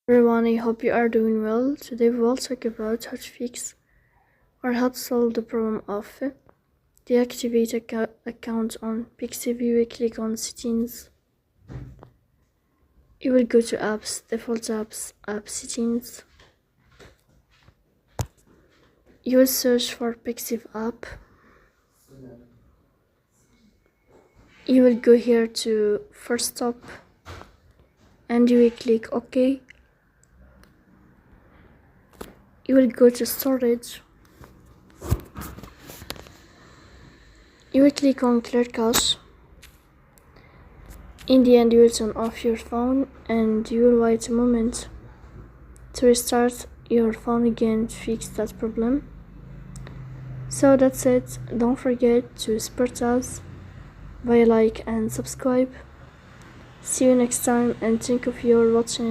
Everyone, I hope you are doing well. Today we will talk about how to fix or how to solve the problem of deactivate account on Pixiv. You will click on settings. You will go to apps, default apps, app settings. You will search for Pixiv app. You will go here to first stop and you will click OK. You will go to storage. You will click on clear cache. In the end, you will turn off your phone and you will wait a moment to restart your phone again to fix that problem. So that's it. Don't forget to support us by like and subscribe. See you next time and thank you for watching.